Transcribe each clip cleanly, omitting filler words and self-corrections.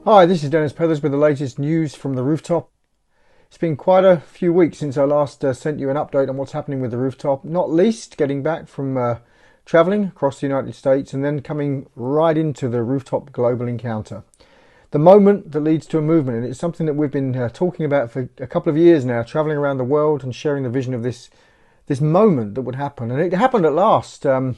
Hi, this is Dennis Pethers with the latest news from the Rooftop. It's been quite a few weeks since I last sent you an update on what's happening with the Rooftop, not least getting back from travelling across the United States and then coming right into the Rooftop Global Encounter. The moment that leads to a movement, and it's something that we've been talking about for a couple of years now, travelling around the world and sharing the vision of this moment that would happen. And it happened at last. A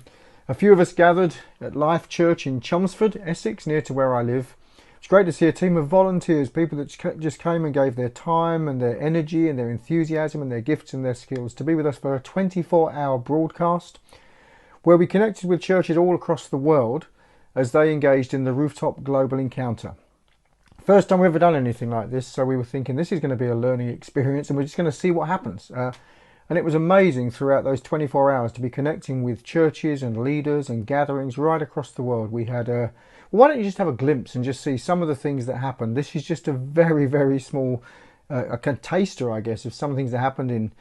few of us gathered at Life Church in Chelmsford, Essex, near to where I live. It's great to see a team of volunteers, people that just came and gave their time and their energy and their enthusiasm and their gifts and their skills to be with us for a 24-hour broadcast where we connected with churches all across the world as they engaged in the Rooftop Global Encounter. First time we've ever done anything like this, so we were thinking this is going to be a learning experience and we're just going to see what happens. And it was amazing throughout those 24 hours to be connecting with churches and leaders and gatherings right across the world. We had why don't you just have a glimpse and just see some of the things that happened? This is just a very, very small a taster, I guess, of some things that happened in.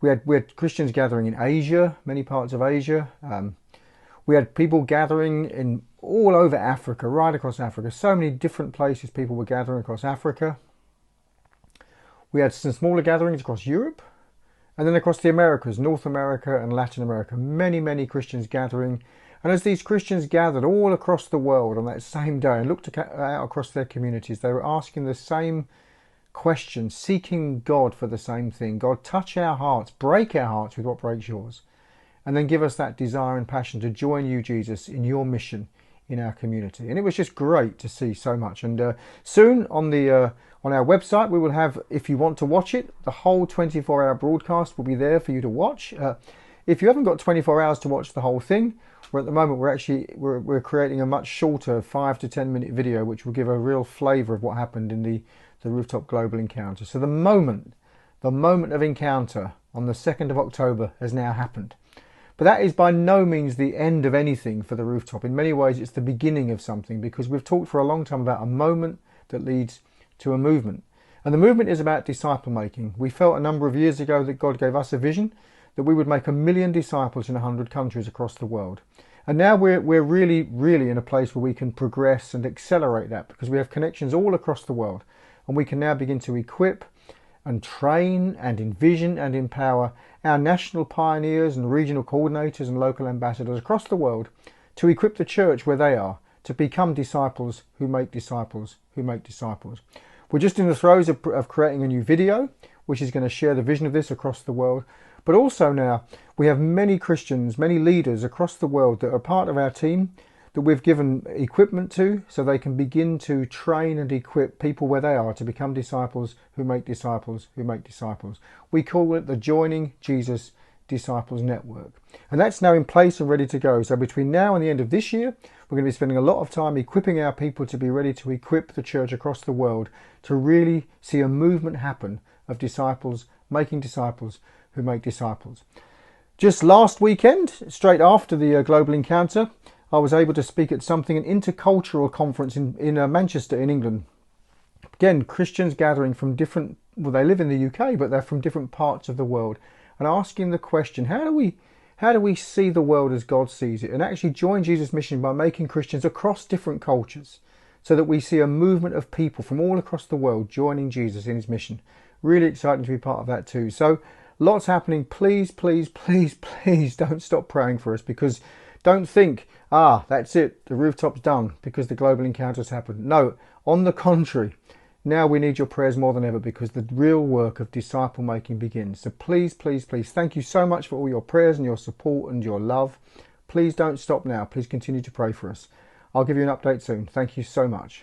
We had Christians gathering in Asia, many parts of Asia. We had people gathering in all over Africa, right across Africa. So many different places people were gathering across Africa. We had some smaller gatherings across Europe. And then across the Americas, North America and Latin America, many, many Christians gathering. And as these Christians gathered all across the world on that same day and looked out across their communities, they were asking the same question, seeking God for the same thing. God, touch our hearts, break our hearts with what breaks yours. And then give us that desire and passion to join you, Jesus, in your mission in our community. And it was just great to see so much. And soon on our website, we will have, if you want to watch it, the whole 24-hour broadcast will be there for you to watch. If you haven't got 24 hours to watch the whole thing, at the moment we're creating a much shorter 5 to 10 minute video, which will give a real flavour of what happened in the Rooftop Global Encounter. So the moment of encounter on the 2nd of October has now happened. But that is by no means the end of anything for the Rooftop. In many ways, it's the beginning of something, because we've talked for a long time about a moment that leads to a movement. And the movement is about disciple making. We felt a number of years ago that God gave us a vision that we would make 1 million disciples in 100 countries across the world. And now we're really, really in a place where we can progress and accelerate that, because we have connections all across the world. And we can now begin to equip and train and envision and empower our national pioneers and regional coordinators and local ambassadors across the world to equip the church where they are, to become disciples who make disciples who make disciples. We're just in the throes of creating a new video, which is going to share the vision of this across the world. But also now we have many Christians, many leaders across the world that are part of our team that we've given equipment to, so they can begin to train and equip people where they are to become disciples who make disciples who make disciples. We call it the Joining Jesus Disciples Network. And that's now in place and ready to go. So between now and the end of this year, we're going to be spending a lot of time equipping our people to be ready to equip the church across the world to really see a movement happen of disciples making disciples who make disciples. Just last weekend, straight after the Global Encounter, I was able to speak at an intercultural conference in Manchester in England. Again, Christians gathering from different, well, they live in the UK, but they're from different parts of the world, and asking the question, how do we see the world as God sees it, and actually join Jesus' mission by making Christians across different cultures, so that we see a movement of people from all across the world joining Jesus in his mission. Really exciting to be part of that too. So lots happening. Please, please, please, please don't stop praying for us, because don't think, that's it, the Rooftop's done because the Global Encounter's happened. No, on the contrary, now we need your prayers more than ever, because the real work of disciple making begins. So please, please, please, thank you so much for all your prayers and your support and your love. Please don't stop now. Please continue to pray for us. I'll give you an update soon. Thank you so much.